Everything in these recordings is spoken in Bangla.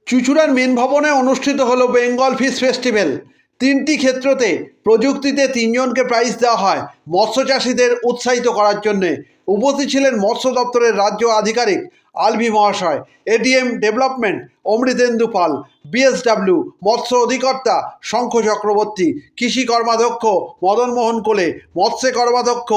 চুঁচুড়ার মেন ভবনে অনুষ্ঠিত হলো বেঙ্গল ফিশ ফেস্টিভ্যাল। তিনটি ক্ষেত্রতে প্রযুক্তিতে তিনজনকে প্রাইজ দেওয়া হয় মৎস্য চাষিদের উৎসাহিত করার জন্যে। উপস্থিত ছিলেন মৎস্য দপ্তরের রাজ্য আধিকারিক আলভি মহাশয়, এডিএম ডেভেলপমেন্ট অমৃতেন্দু পাল, বিএসডব্লিউ মৎস্য অধিকর্তা শঙ্খ চক্রবর্তী, কৃষি কর্মাধ্যক্ষ মদন মোহন কোলে, মৎস্য কর্মাধ্যক্ষ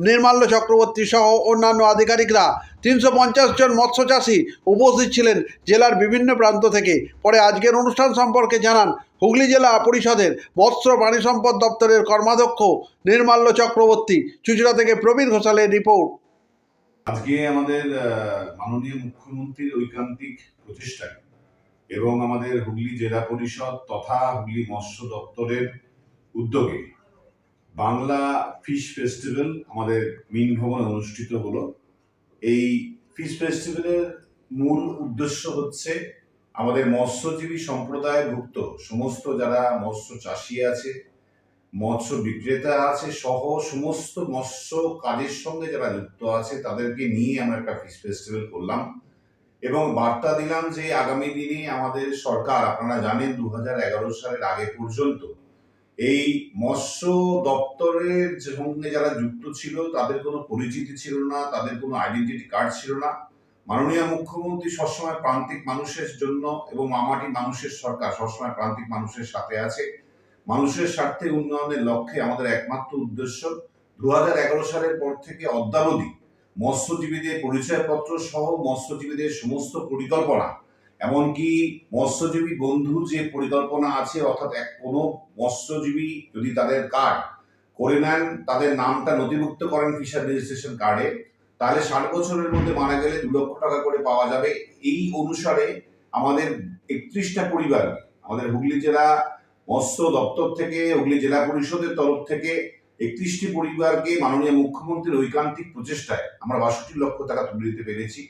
নির্মাল্য চক্রবর্তী সহ অন্যান্য আধিকারিকরা। 350 জন মৎস্য চাষী উপস্থিত ছিলেন জেলার বিভিন্ন প্রান্ত থেকে। পরে আজকের অনুষ্ঠান সম্পর্কে জানান হুগলি জেলা পরিষদের মৎস্য প্রাণী সম্পদ দপ্তরের কর্মাধ্যক্ষ নির্মাল্য চক্রবর্তী। চুঁচুড়া থেকে প্রবীর ঘোষালের রিপোর্ট। আজকে আমাদের মাননীয় মুখ্যমন্ত্রীর ঐকান্তিক প্রচেষ্টায় এবং আমাদের হুগলি জেলা পরিষদ তথা হুগলি মৎস্য দপ্তরের উদ্যোগে বাংলা ফিশ ফেস্টিভ্যাল আমাদের মেন ভবনে অনুষ্ঠিত হলো। এই ফিশ ফেস্টিভ্যালের মূল উদ্দেশ্য হচ্ছে আমাদের মৎস্যজীবী সম্প্রদায়ভুক্ত সমস্ত যারা মৎস্য চাষি আছে, মৎস্য বিক্রেতা আছে সহ সমস্ত মৎস্য কাজের সঙ্গে যারা যুক্ত আছে তাদেরকে নিয়ে আমরা একটা ফিশ ফেস্টিভ্যাল করলাম এবং বার্তা দিলাম যে আগামী দিনে আমাদের সরকার, আপনারা জানেন 2011 সালের আগে পর্যন্ত এই মৎস্য দপ্তরের সঙ্গে যারা যুক্ত ছিল তাদের কোনো পরিচিতি ছিল না, তাদের কোনো আইডেন্টিটি কার্ড ছিল না। মাননীয় মুখ্যমন্ত্রী সবসময় প্রান্তিক মানুষের জন্য এবং মামাটি মানুষের সরকার সবসময় প্রান্তিক মানুষের সাথে আছে। মানুষের স্বার্থে উন্নয়নের লক্ষ্যে আমাদের একমাত্র উদ্দেশ্য 2011 সালের পর থেকে অদ্যাবধি মৎস্যজীবীদের পরিচয়পত্র সহ মৎস্যজীবীদের সমস্ত পরিকল্পনা, এমনকি মৎস্যজীবী বন্ধু যে পরিকল্পনা আছে, অর্থাৎ কোনো মৎস্যজীবী যদি তাদের কার্ড করে নেন, তাদের নামটা নথিভুক্ত করেন ফিশার রেজিস্ট্রেশন কার্ডে, তাহলে 60 বছরের মধ্যে মারা গেলে 2 লক্ষ টাকা করে পাওয়া যাবে। এই অনুসারে আমাদের 31টা পরিবার, আমাদের হুগলি জেলা মৎস্য দপ্তর থেকে, হুগলি জেলা পরিষদের তরফ থেকে 31টি পরিবারকে মাননীয় মুখ্যমন্ত্রীর ঐকান্তিক প্রচেষ্টায় আমরা 62 লক্ষ টাকা তুলে দিতে পেরেছি।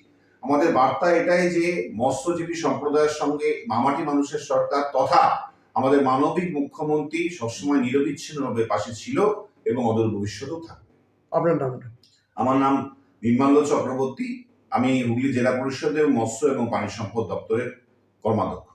আমাদের বার্তা এটাই যে মৎস্যজীবী সম্প্রদায়ের সঙ্গে মামাটি মানুষের সরকার তথা আমাদের মানবিক মুখ্যমন্ত্রী সবসময় নিরবিচ্ছিন্নভাবে পাশে ছিল এবং অদূর ভবিষ্যতেও থাকবে। আপনার নামটা? আমার নাম নির্মাল্য চক্রবর্তী, আমি হুগলি জেলা পরিষদের মৎস্য এবং প্রাণী সম্পদ দপ্তরের কর্মাধ্যক্ষ।